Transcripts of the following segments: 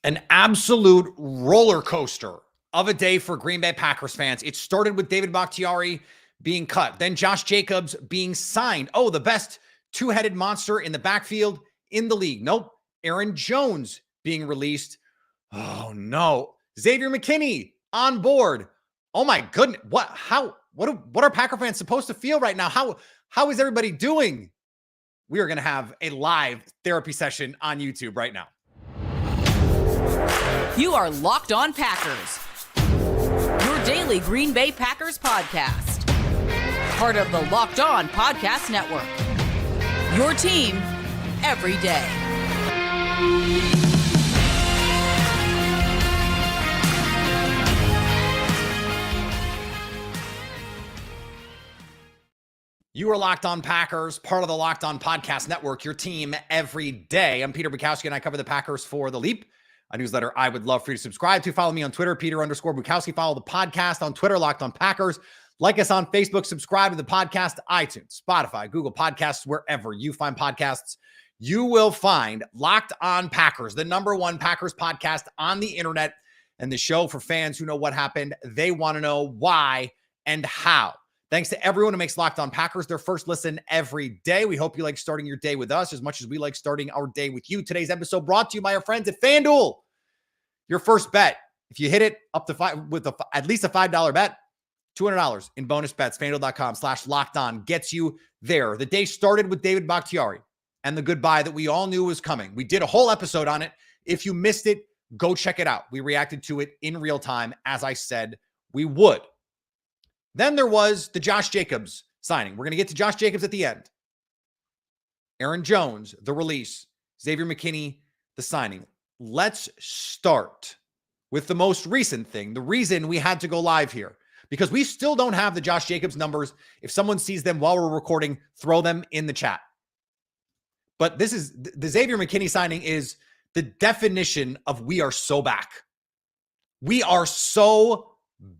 An absolute roller coaster of a day for Green Bay Packers fans. It started with David Bakhtiari being cut, then Josh Jacobs being signed. Oh, the best two-headed monster in the backfield in the league. Nope. Aaron Jones being released. Oh no. Xavier McKinney on board. Oh my goodness. What are Packer fans supposed to feel right now? How is everybody doing? We are going to have a live therapy session on YouTube right now. You are Locked On Packers, your daily Green Bay Packers podcast. Part of the Locked On Podcast Network, your team every day. You are Locked On Packers, part of the Locked On Podcast Network, your team every day. I'm Peter Bukowski, and I cover the Packers for The Leap, a newsletter I would love for you to subscribe to. Follow me on Twitter, Peter_Bukowski. Follow the podcast on Twitter, Locked On Packers. Like us on Facebook. Subscribe to the podcast, iTunes, Spotify, Google Podcasts, wherever you find podcasts. You will find Locked On Packers, the #1 Packers podcast on the internet, and the show for fans who know what happened. They want to know why and how. Thanks to everyone who makes Locked On Packers their first listen every day. We hope you like starting your day with us as much as we like starting our day with you. Today's episode brought to you by our friends at FanDuel. Your first bet, if you hit it up to five with at least a $5 bet, $200 in bonus bets. FanDuel.com/lockedon gets you there. The day started with David Bakhtiari and the goodbye that we all knew was coming. We did a whole episode on it. If you missed it, go check it out. We reacted to it in real time, as I said we would. Then there was the Josh Jacobs signing. We're going to get to Josh Jacobs at the end. Aaron Jones, the release. Xavier McKinney, the signing. Let's start with the most recent thing. The reason we had to go live here, because we still don't have the Josh Jacobs numbers. If someone sees them while we're recording, throw them in the chat. But this is the Xavier McKinney signing is the definition of we are so back. We are so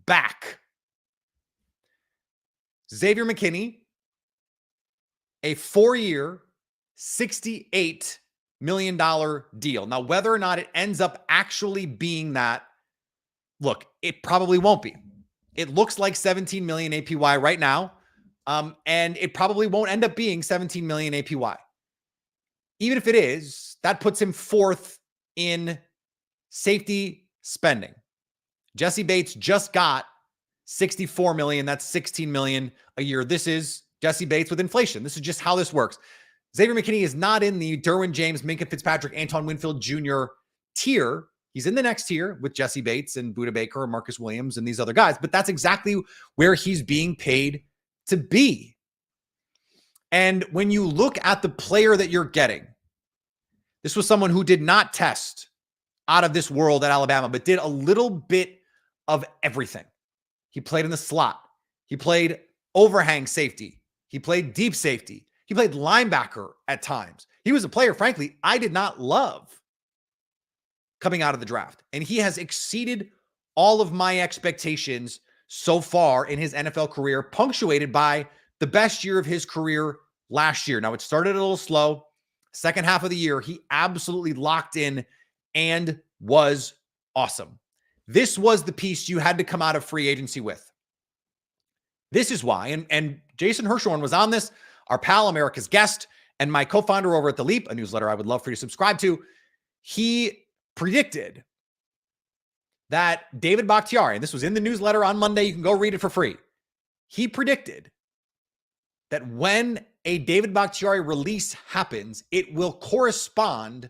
back. Xavier McKinney, a 4-year, $68 million deal. Now, whether or not it ends up actually being that, look, it probably won't be. It looks like 17 million APY right now, and it probably won't end up being 17 million APY. Even if it is, that puts him 4th in safety spending. Jesse Bates just got 64 million. That's 16 million a year. This is Jesse Bates with inflation. This is just how this works. Xavier McKinney is not in the Derwin James, Minkah Fitzpatrick, Antoine Winfield Jr. tier. He's in the next tier with Jesse Bates and Budda Baker and Marcus Williams and these other guys, but that's exactly where he's being paid to be. And when you look at the player that you're getting, this was someone who did not test out of this world at Alabama, but did a little bit of everything. He played in the slot. He played overhang safety. He played deep safety. He played linebacker at times. He was a player, frankly, I did not love coming out of the draft. And he has exceeded all of my expectations so far in his NFL career, punctuated by the best year of his career last year. Now, it started a little slow. Second half of the year, he absolutely locked in and was awesome. This was the piece you had to come out of free agency with. This is why, and Jason Hirschhorn was on this, our pal, America's guest, and my co-founder over at The Leap, a newsletter I would love for you to subscribe to. He predicted that David Bakhtiari, and this was in the newsletter on Monday, you can go read it for free. He predicted that when a David Bakhtiari release happens, it will correspond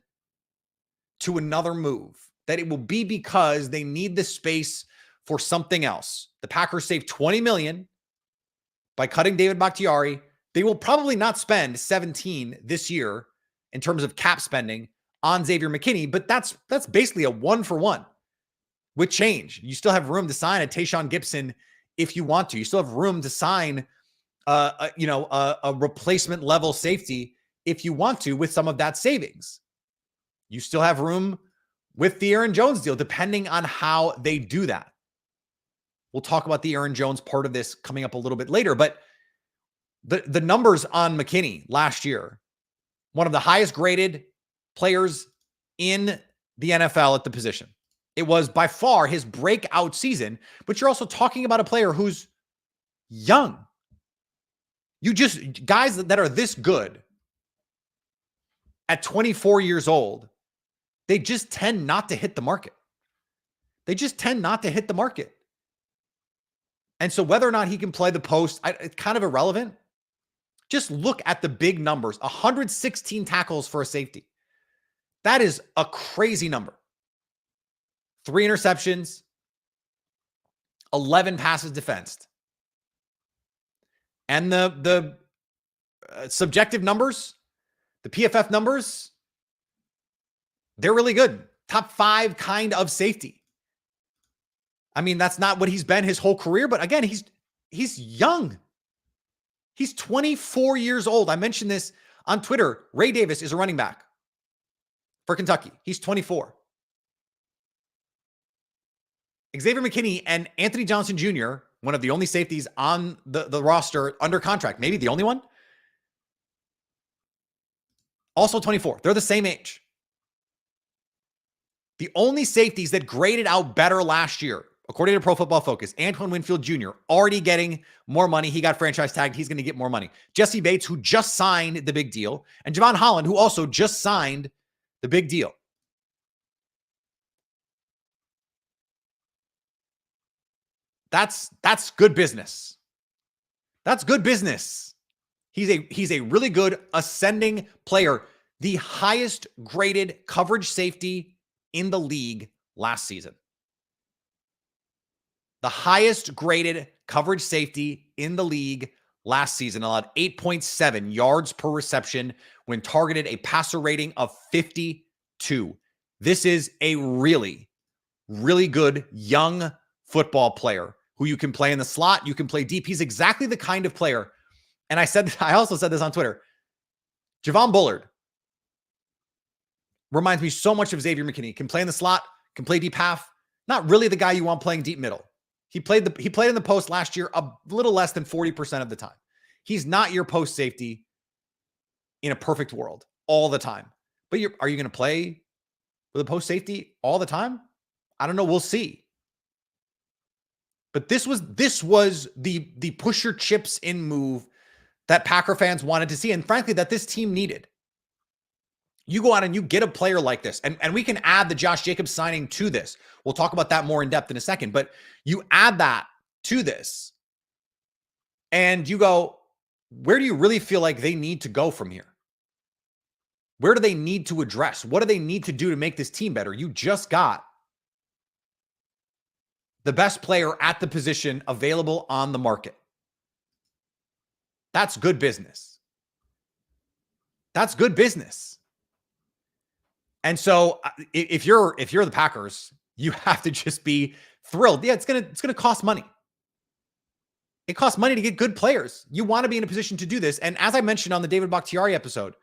to another move. That it will be because they need the space for something else. The Packers saved $20 million by cutting David Bakhtiari. They will probably not spend 17 this year in terms of cap spending on Xavier McKinney, but that's basically a 1-for-1 with change. You still have room to sign a Tayshaun Gibson if you want to. You still have room to sign a replacement level safety if you want to with some of that savings. You still have room with the Aaron Jones deal, depending on how they do that. We'll talk about the Aaron Jones part of this coming up a little bit later, but the numbers on McKinney last year, one of the highest graded players in the NFL at the position. It was by far his breakout season, but you're also talking about a player who's young. Guys that are this good at 24 years old, they just tend not to hit the market. And so whether or not he can play the post, it's kind of irrelevant. Just look at the big numbers. 116 tackles for a safety. That is a crazy number. 3 interceptions, 11 passes defensed. And the subjective numbers, the PFF numbers, they're really good. Top 5 kind of safety. I mean, that's not what he's been his whole career, but again, he's young. He's 24 years old. I mentioned this on Twitter. Ray Davis is a running back for Kentucky. He's 24. Xavier McKinney and Anthony Johnson Jr., one of the only safeties on the roster under contract, maybe the only one, also 24. They're the same age. The only safeties that graded out better last year, according to Pro Football Focus, Antoine Winfield Jr., already getting more money. He got franchise tagged. He's going to get more money. Jesse Bates, who just signed the big deal, and Javon Holland, who also just signed the big deal. That's good business. That's good business. He's a really good ascending player, the highest graded coverage safety in the league last season. The highest graded coverage safety in the league last season, allowed 8.7 yards per reception when targeted, a passer rating of 52. This is a really, really good young football player who you can play in the slot. You can play deep. He's exactly the kind of player. And I also said this on Twitter. Javon Bullard reminds me so much of Xavier McKinney. Can play in the slot, can play deep half. Not really the guy you want playing deep middle. He played in the post last year a little less than 40% of the time. He's not your post safety in a perfect world all the time. But are you going to play with a post safety all the time? I don't know. We'll see. But this was the push your chips in move that Packer fans wanted to see, and frankly, that this team needed. You go out and you get a player like this, and we can add the Josh Jacobs signing to this. We'll talk about that more in depth in a second, but you add that to this, and you go, where do you really feel like they need to go from here? Where do they need to address? What do they need to do to make this team better? You just got the best player at the position available on the market. That's good business. That's good business. And so if you're the Packers, you have to just be thrilled. Yeah, it's gonna cost money. It costs money to get good players. You want to be in a position to do this. And as I mentioned on the David Bakhtiari episode,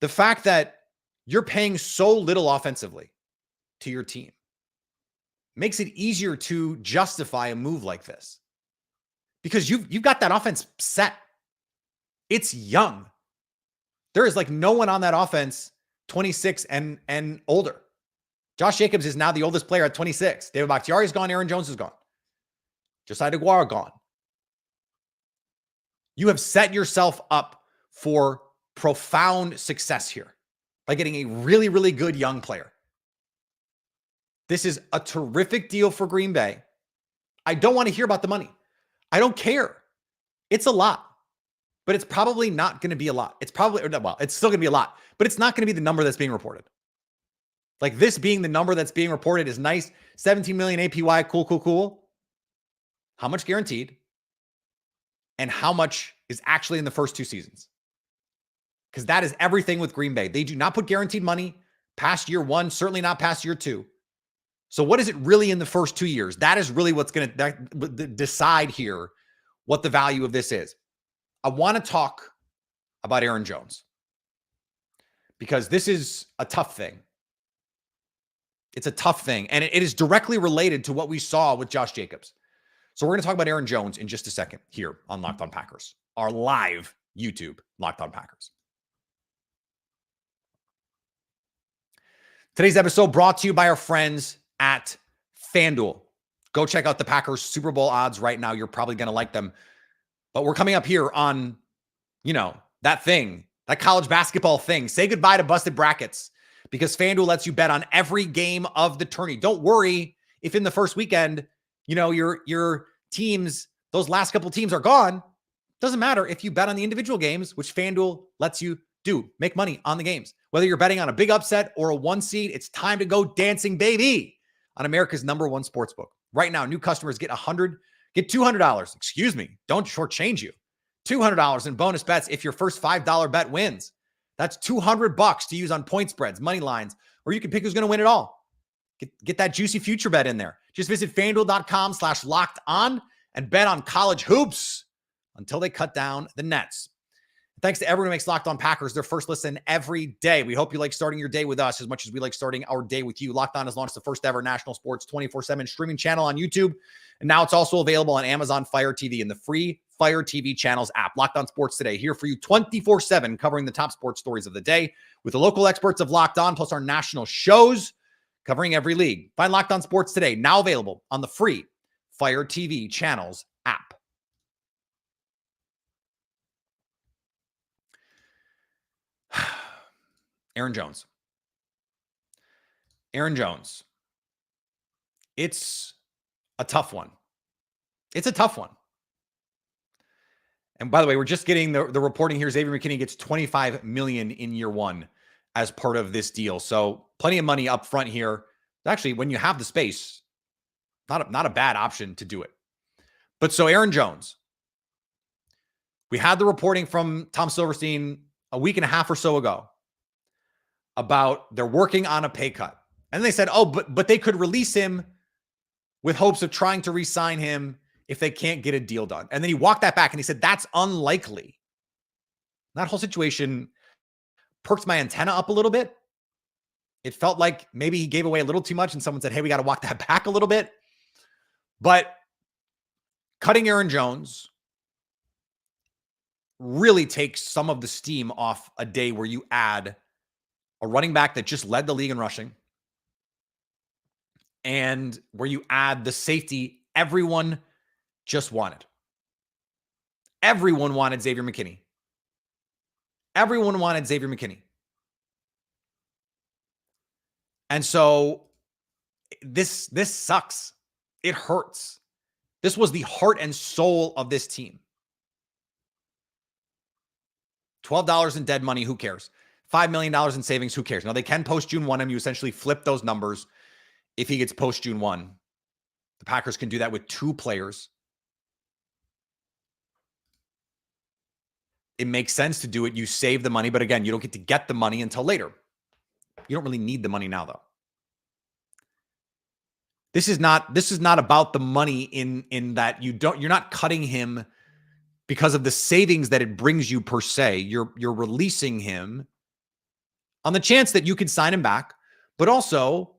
the fact that you're paying so little offensively to your team makes it easier to justify a move like this. Because you've got that offense set. It's young. There is like no one on that offense 26 and older. Josh Jacobs is now the oldest player at 26. David Bakhtiari is gone. Aaron Jones is gone. Josiah DeGuara gone. You have set yourself up for profound success here by getting a really, really good young player. This is a terrific deal for Green Bay. I don't want to hear about the money. I don't care. It's a lot, but it's probably not going to be a lot. It's still going to be a lot, but it's not going to be the number that's being reported. Like this being the number that's being reported is nice. 17 million APY. Cool. How much guaranteed? And how much is actually in the first 2 seasons? Because that is everything with Green Bay. They do not put guaranteed money past year 1, certainly not past year 2. So what is it really in the first 2 years? That is really what's going to decide here what the value of this is. I want to talk about Aaron Jones because this is a tough thing. It's a tough thing, and it is directly related to what we saw with Josh Jacobs. So we're going to talk about Aaron Jones in just a second here on Locked On Packers, our live YouTube Locked On Packers. Today's episode brought to you by our friends at FanDuel. Go check out the Packers Super Bowl odds right now. You're probably going to like them. But we're coming up here on, that thing, that college basketball thing. Say goodbye to busted brackets because FanDuel lets you bet on every game of the tourney. Don't worry if in the first weekend, your teams, those last couple teams are gone. Doesn't matter if you bet on the individual games, which FanDuel lets you do. Make money on the games. Whether you're betting on a big upset or a 1 seed, it's time to go dancing, baby, on America's #1 sportsbook. Right now, new customers get $200. Excuse me. Don't shortchange you. $200 in bonus bets if your first $5 bet wins. That's $200 to use on point spreads, money lines, or you can pick who's going to win it all. Get that juicy future bet in there. Just visit FanDuel.com/locked-on and bet on college hoops until they cut down the nets. Thanks to everyone who makes Locked On Packers their first listen every day. We hope you like starting your day with us as much as we like starting our day with you. Locked On has launched the first ever national sports 24/7 streaming channel on YouTube. And now it's also available on Amazon Fire TV and the free Fire TV channels app. Locked On Sports Today, here for you 24/7, covering the top sports stories of the day with the local experts of Locked On, plus our national shows covering every league. Find Locked On Sports Today, now available on the free Fire TV channels app. Aaron Jones. It's a tough one. And by the way, we're just getting the reporting here. Xavier McKinney gets $25 million in year one as part of this deal. So plenty of money up front here. Actually, when you have the space, not a bad option to do it. But so Aaron Jones, we had the reporting from Tom Silverstein a week and a half or so ago about they're working on a pay cut. And they said, but they could release him with hopes of trying to re-sign him if they can't get a deal done. And then he walked that back and he said, that's unlikely. That whole situation perked my antenna up a little bit. It felt like maybe he gave away a little too much and someone said, hey, we got to walk that back a little bit. But cutting Aaron Jones really takes some of the steam off a day where you add a running back that just led the league in rushing, and where you add the safety everyone just wanted. Everyone wanted Xavier McKinney. And so this sucks. It hurts. This was the heart and soul of this team. $12 in dead money, who cares? $5 million in savings, who cares? Now, they can post June 1 him. You essentially flip those numbers if he gets post June 1. The Packers can do that with 2 players. It makes sense to do it. You save the money, but again, you don't get to get the money until later. You don't really need the money now, though. This is not about the money in that you're not cutting him because of the savings that it brings you per se. You're releasing him on the chance that you could sign him back, but also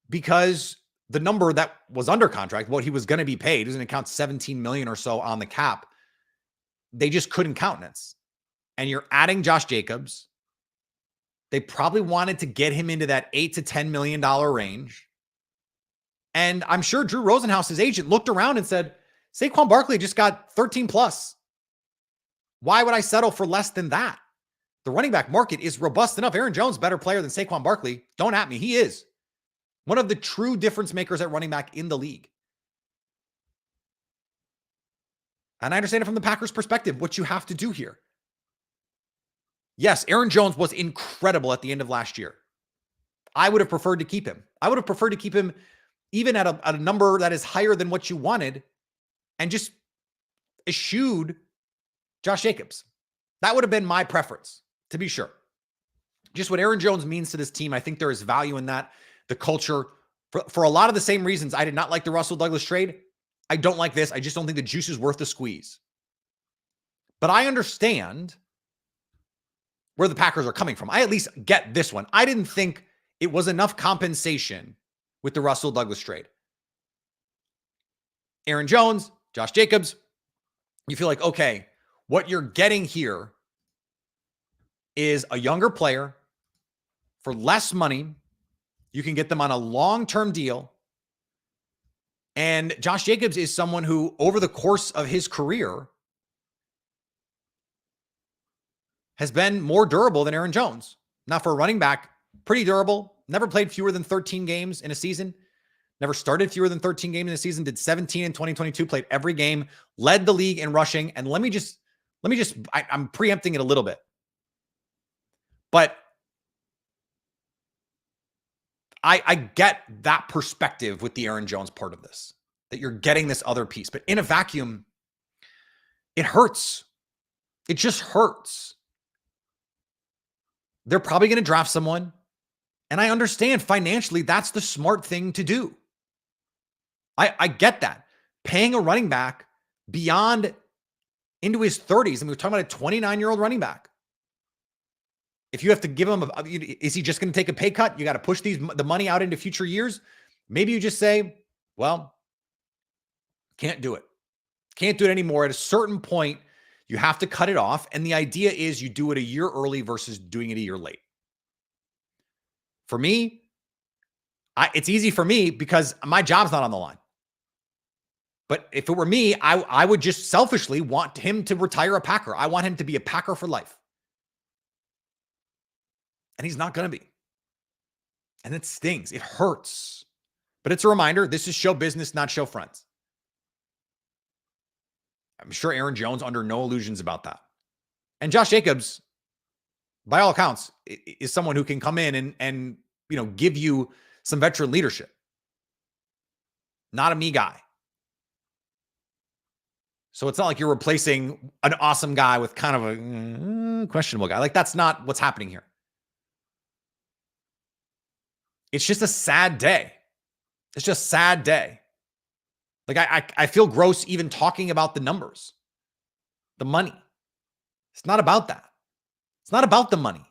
because the number that was under contract, what he was going to be paid, is going to count $17 million or so on the cap. They just couldn't countenance. And you're adding Josh Jacobs. They probably wanted to get him into that $8 to $10 million range. And I'm sure Drew Rosenhaus, his agent, looked around and said, Saquon Barkley just got 13 plus. Why would I settle for less than that? The running back market is robust enough. Aaron Jones, better player than Saquon Barkley. Don't at me. He is one of the true difference makers at running back in the league. And I understand it from the Packers' perspective, what you have to do here. Yes, Aaron Jones was incredible at the end of last year. I would have preferred to keep him. I would have preferred to keep him even at a number that is higher than what you wanted and just eschewed Josh Jacobs. That would have been my preference, to be sure. Just what Aaron Jones means to this team, I think there is value in that. The culture, for a lot of the same reasons I did not like the Russell Douglas trade, I don't like this. I just don't think the juice is worth the squeeze. But I understand where the Packers are coming from. I at least get this one. I didn't think it was enough compensation with the Russell Douglas trade. Aaron Jones, Josh Jacobs, you feel like, okay, what you're getting here is a younger player for less money. You can get them on a long-term deal. And Josh Jacobs is someone who, over the course of his career, has been more durable than Aaron Jones. Now, for a running back, pretty durable. Never played fewer than 13 games in a season. Never started fewer than 13 games in a season. Did 17 in 2022. Played every game. Led the league in rushing. And I'm preempting it a little bit. But I get that perspective with the Aaron Jones part of this, that you're getting this other piece. But in a vacuum, it hurts. It just hurts. They're probably going to draft someone. And I understand financially, that's the smart thing to do. I get that. Paying a running back beyond into his 30s, and we're talking about a 29-year-old running back. If you have to give him, is he just going to take a pay cut? You got to push the money out into future years. Maybe you just say, well, can't do it. Can't do it anymore. At a certain point, you have to cut it off. And the idea is you do it a year early versus doing it a year late. For me, it's easy for me because my job's not on the line. But if it were me, I would just selfishly want him to retire a Packer. I want him to be a Packer for life. And he's not going to be. And it stings. It hurts. But it's a reminder, this is show business, not show friends. I'm sure Aaron Jones under no illusions about that. And Josh Jacobs, by all accounts, is someone who can come in and give you some veteran leadership. Not a me guy. So it's not like you're replacing an awesome guy with kind of a questionable guy. Like, that's not what's happening here. It's just a sad day. It's just a sad day. Like, I feel gross even talking about the numbers, the money. It's not about that. It's not about the money.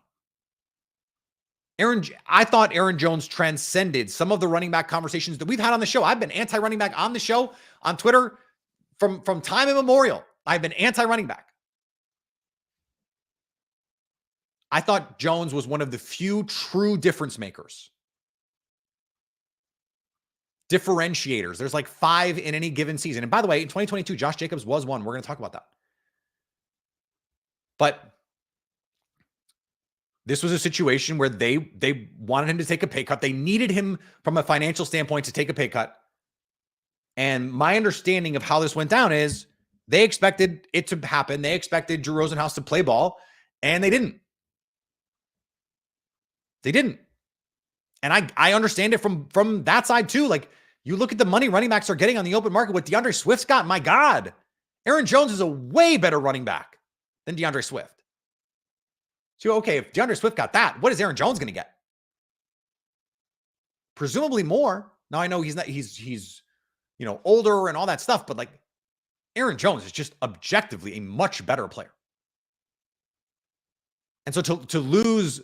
I thought Aaron Jones transcended some of the running back conversations that we've had on the show. I've been anti-running back on the show, on Twitter, from time immemorial. I've been anti-running back. I thought Jones was one of the few true difference makers. Differentiators. There's like 5 in any given season. And by the way, in 2022, Josh Jacobs was one. We're going to talk about that. But this was a situation where they wanted him to take a pay cut. They needed him from a financial standpoint to take a pay cut. And my understanding of how this went down is they expected it to happen. They expected Drew Rosenhaus to play ball, and they didn't. They didn't. And I understand it from that side too. Like, you look at the money running backs are getting on the open market. What DeAndre Swift's got, my God. Aaron Jones is a way better running back than DeAndre Swift. So, okay, if DeAndre Swift got that, what is Aaron Jones going to get? Presumably more. Now, I know he's older and all that stuff, but like, Aaron Jones is just objectively a much better player. And so to lose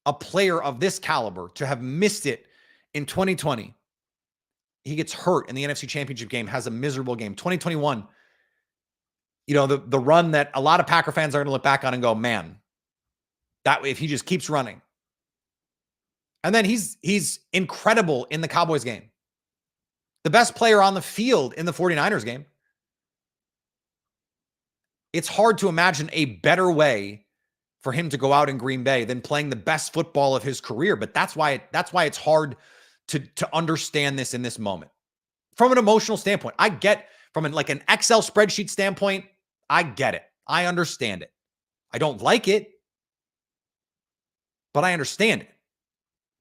a player of this caliber, to have missed it in 2020, he gets hurt in the NFC Championship game, has a miserable game. 2021, the run that a lot of Packer fans are going to look back on and go, man, that if he just keeps running. And then he's incredible in the Cowboys game. The best player on the field in the 49ers game. It's hard to imagine a better way for him to go out in Green Bay than playing the best football of his career. But that's why it's hard to understand this in this moment. From an emotional standpoint, I get from an Excel spreadsheet standpoint, I get it. I understand it. I don't like it, but I understand it.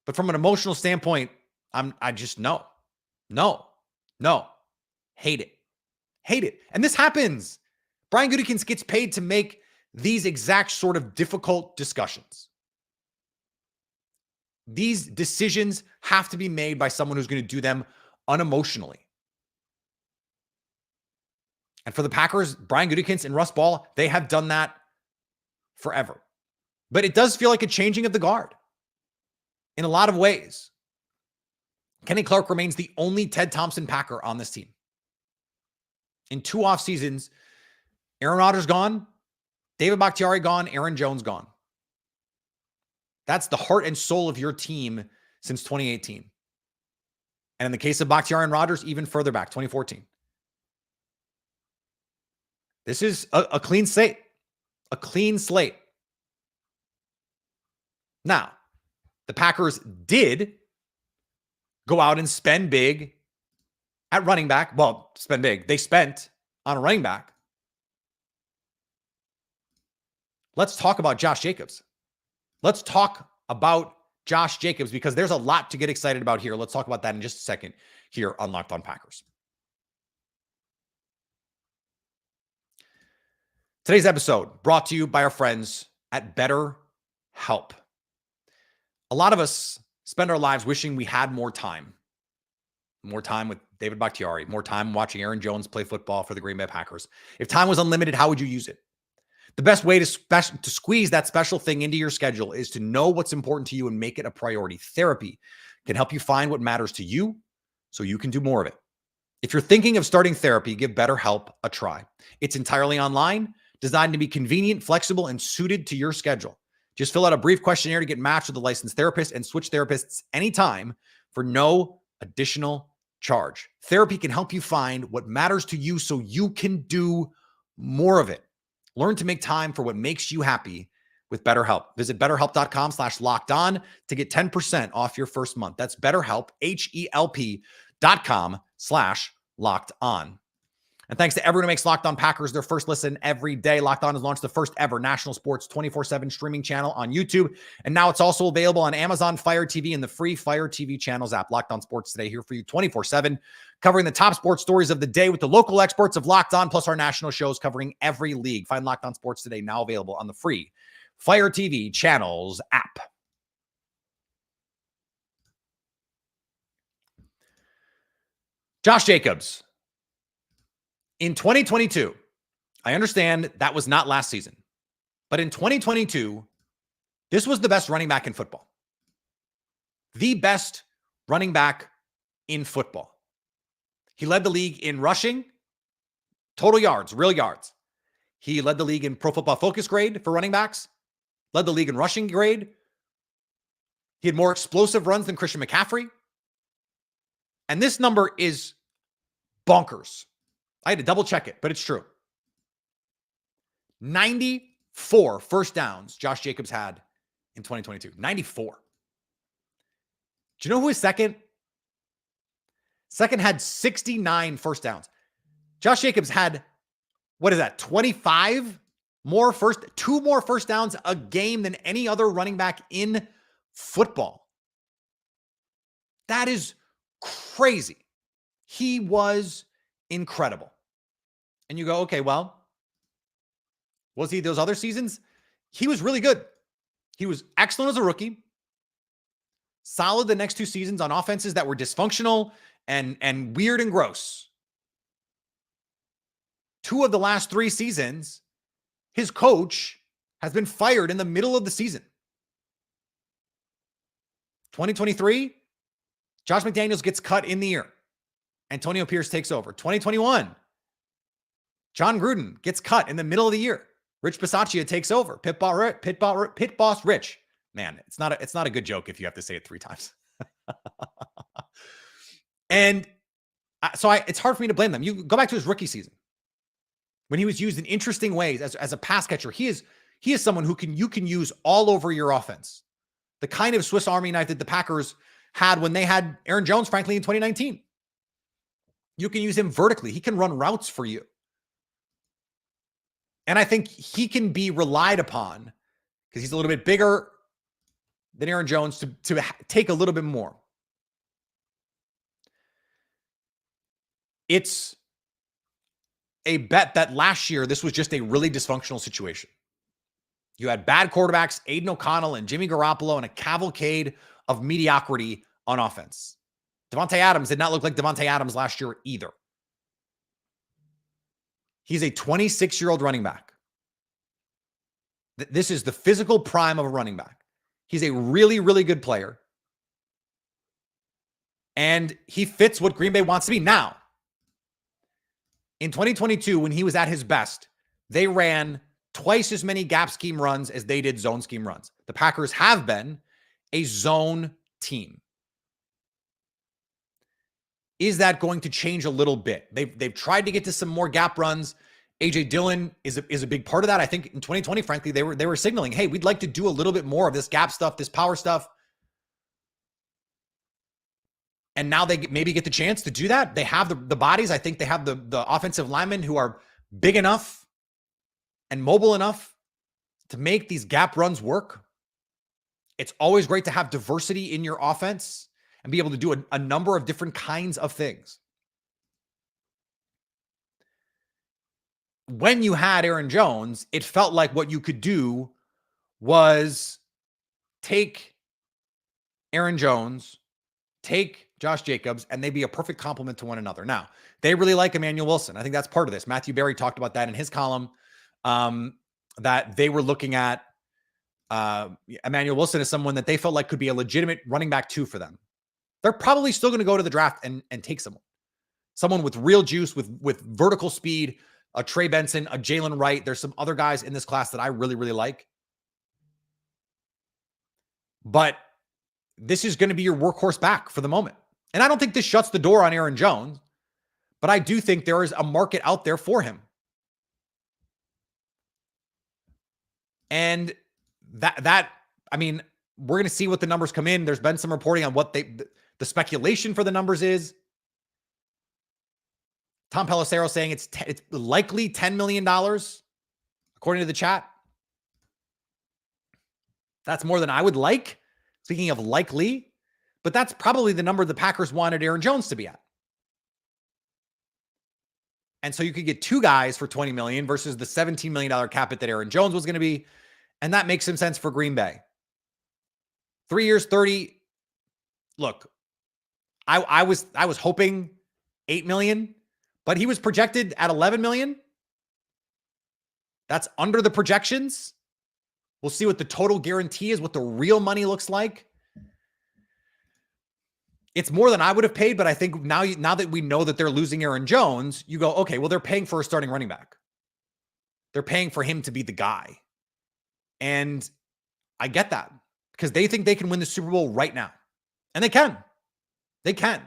But from an emotional standpoint, I just no, hate it. And this happens. Brian Gutekunst gets paid to make these exact sort of difficult discussions. These decisions have to be made by someone who's going to do them unemotionally. And for the Packers, Brian Gutekunst and Russ Ball, they have done that forever. But it does feel like a changing of the guard in a lot of ways. Kenny Clark remains the only Ted Thompson Packer on this team. In 2 off seasons, Aaron Rodgers gone, David Bakhtiari gone, Aaron Jones gone. That's the heart and soul of your team since 2018. And in the case of Bakhtiari and Rodgers, even further back, 2014. This is a clean slate. A clean slate. Now, the Packers did go out and spend big at running back. Well, spend big. They spent on a running back. Let's talk about Josh Jacobs. Let's talk about Josh Jacobs because there's a lot to get excited about here. Let's talk about that in just a second here on Locked On Packers. Today's episode brought to you by our friends at BetterHelp. A lot of us spend our lives wishing we had more time. More time with David Bakhtiari, more time watching Aaron Jones play football for the Green Bay Packers. If time was unlimited, how would you use it? The best way to squeeze that special thing into your schedule is to know what's important to you and make it a priority. Therapy can help you find what matters to you so you can do more of it. If you're thinking of starting therapy, give BetterHelp a try. It's entirely online, designed to be convenient, flexible, and suited to your schedule. Just fill out a brief questionnaire to get matched with a licensed therapist and switch therapists anytime for no additional charge. Therapy can help you find what matters to you so you can do more of it. Learn to make time for what makes you happy with BetterHelp. Visit BetterHelp.com/lockedon to get 10% off your first month. That's BetterHelp, HELP.com/lockedon. And thanks to everyone who makes Locked On Packers their first listen every day. Locked On has launched the first ever national sports 24/7 streaming channel on YouTube. And now it's also available on Amazon Fire TV and the free Fire TV channels app. Locked On Sports Today here for you 24/7, covering the top sports stories of the day with the local experts of Locked On, plus our national shows covering every league. Find Locked On Sports Today now available on the free Fire TV channels app. Josh Jacobs. In 2022, I understand that was not last season, but in 2022, this was the best running back in football. The best running back in football. He led the league in rushing, total yards, real yards. He led the league in Pro Football Focus grade for running backs, led the league in rushing grade. He had more explosive runs than Christian McCaffrey. And this number is bonkers. I had to double check it, but it's true. 94 first downs Josh Jacobs had in 2022. 94. Do you know who is second? Second had 69 first downs. Josh Jacobs had, 25 more two more first downs a game than any other running back in football. That is crazy. He was incredible. And you go, okay, well, was he those other seasons? He was really good. He was excellent as a rookie. Solid the next two seasons on offenses that were dysfunctional and weird and gross. Two of the last three seasons, his coach has been fired in the middle of the season. 2023, Josh McDaniels gets cut in the year. Antonio Pierce takes over. 2021, John Gruden gets cut in the middle of the year. Rich Bisaccia takes over. Pit boss Rich. Man, it's not a good joke if you have to say it three times. And so it's hard for me to blame them. You go back to his rookie season when he was used in interesting ways as a pass catcher. He is someone you can use all over your offense. The kind of Swiss Army knife that the Packers had when they had Aaron Jones, frankly, in 2019. You can use him vertically. He can run routes for you. And I think he can be relied upon because he's a little bit bigger than Aaron Jones to take a little bit more. It's a bet that last year, this was just a really dysfunctional situation. You had bad quarterbacks, Aiden O'Connell and Jimmy Garoppolo, and a cavalcade of mediocrity on offense. Davante Adams did not look like Davante Adams last year either. He's a 26-year-old running back. This is the physical prime of a running back. He's a really, really good player. And he fits what Green Bay wants to be. Now, in 2022, when he was at his best, they ran twice as many gap scheme runs as they did zone scheme runs. The Packers have been a zone team. Is that going to change a little bit? They've tried to get to some more gap runs. A.J. Dillon is a big part of that. I think in 2020, frankly, they were signaling, hey, we'd like to do a little bit more of this gap stuff, this power stuff. And now they maybe get the chance to do that. They have the bodies. I think they have the offensive linemen who are big enough and mobile enough to make these gap runs work. It's always great to have diversity in your offense and be able to do a number of different kinds of things. When you had Aaron Jones, it felt like what you could do was take Aaron Jones, take Josh Jacobs, and they'd be a perfect complement to one another. Now, they really like Emmanuel Wilson. I think that's part of this. Matthew Berry talked about that in his column, that they were looking at Emmanuel Wilson as someone that they felt like could be a legitimate running back 2 for them. They're probably still going to go to the draft and take someone with real juice, with vertical speed, a Trey Benson, a Jalen Wright. There's some other guys in this class that I really, really like. But this is going to be your workhorse back for the moment. And I don't think this shuts the door on Aaron Jones, but I do think there is a market out there for him. And that I mean, we're going to see what the numbers come in. There's been some reporting on what the speculation for the numbers is. Tom Pelissero saying it's likely $10 million, according to the chat. That's more than I would like. Speaking of likely, but that's probably the number the Packers wanted Aaron Jones to be at. And so you could get 2 guys for $20 million versus the $17 million cap hit that Aaron Jones was going to be. And that makes some sense for Green Bay. 3 years, 30. Look, I was hoping $8 million, but he was projected at $11 million. That's under the projections. We'll see what the total guarantee is, what the real money looks like. It's more than I would have paid, but I think now that we know that they're losing Aaron Jones, you go, okay, well, they're paying for a starting running back. They're paying for him to be the guy. And I get that because they think they can win the Super Bowl right now. And they can. They can.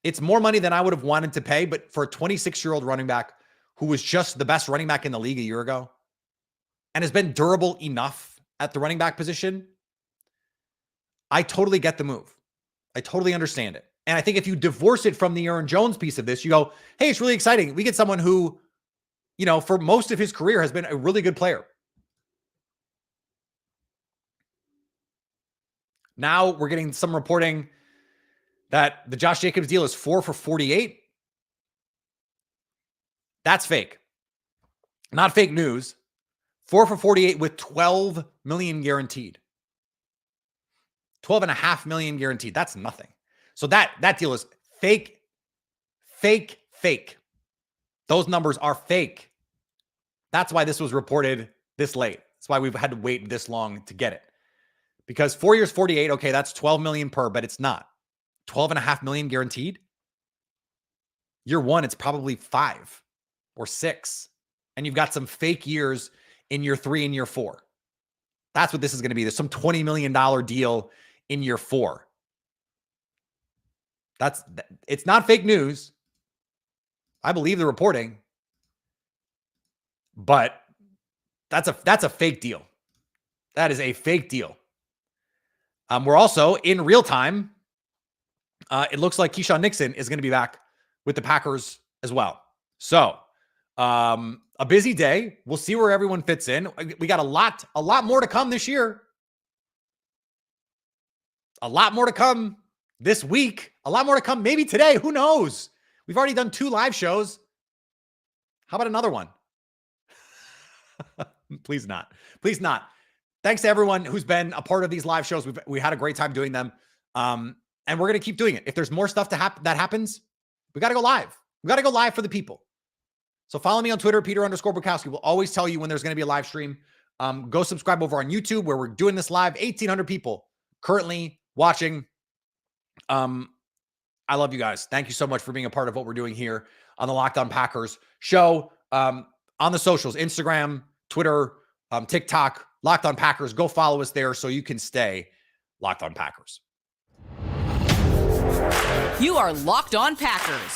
It's more money than I would have wanted to pay, but for a 26-year-old running back who was just the best running back in the league a year ago and has been durable enough at the running back position, I totally get the move. I totally understand it. And I think if you divorce it from the Aaron Jones piece of this, you go, hey, it's really exciting. We get someone who, for most of his career has been a really good player. Now we're getting some reporting that the Josh Jacobs deal is 4 for $48. That's fake. Not fake news. 4 for $48 with $12 million guaranteed. $12.5 million guaranteed. That's nothing. So that deal is fake. Those numbers are fake. That's why this was reported this late. That's why we've had to wait this long to get it. Because 4 years, 48, okay, that's $12 million per, but it's not. $12.5 million guaranteed. Year 1, it's probably 5 or 6. And you've got some fake years in year 3 and year 4. That's what this is going to be. There's some $20 million deal in year 4. It's not fake news. I believe the reporting, but that's a fake deal. That is a fake deal. We're also in real time. It looks like Keyshawn Nixon is going to be back with the Packers as well. So a busy day. We'll see where everyone fits in. We got a lot more to come this year. A lot more to come this week. A lot more to come maybe today. Who knows? We've already done 2 live shows. How about another one? Please not. Please not. Thanks to everyone who's been a part of these live shows. We had a great time doing them. And we're going to keep doing it. If there's more stuff that happens, we got to go live. We got to go live for the people. So follow me on Twitter, Peter_Bukowski. We'll always tell you when there's going to be a live stream. Go subscribe over on YouTube where we're doing this live. 1,800 people currently watching. I love you guys. Thank you so much for being a part of what we're doing here on the Locked On Packers show. on the socials, Instagram, Twitter, TikTok, Locked On Packers. Go follow us there so you can stay Locked On Packers. You are Locked On Packers,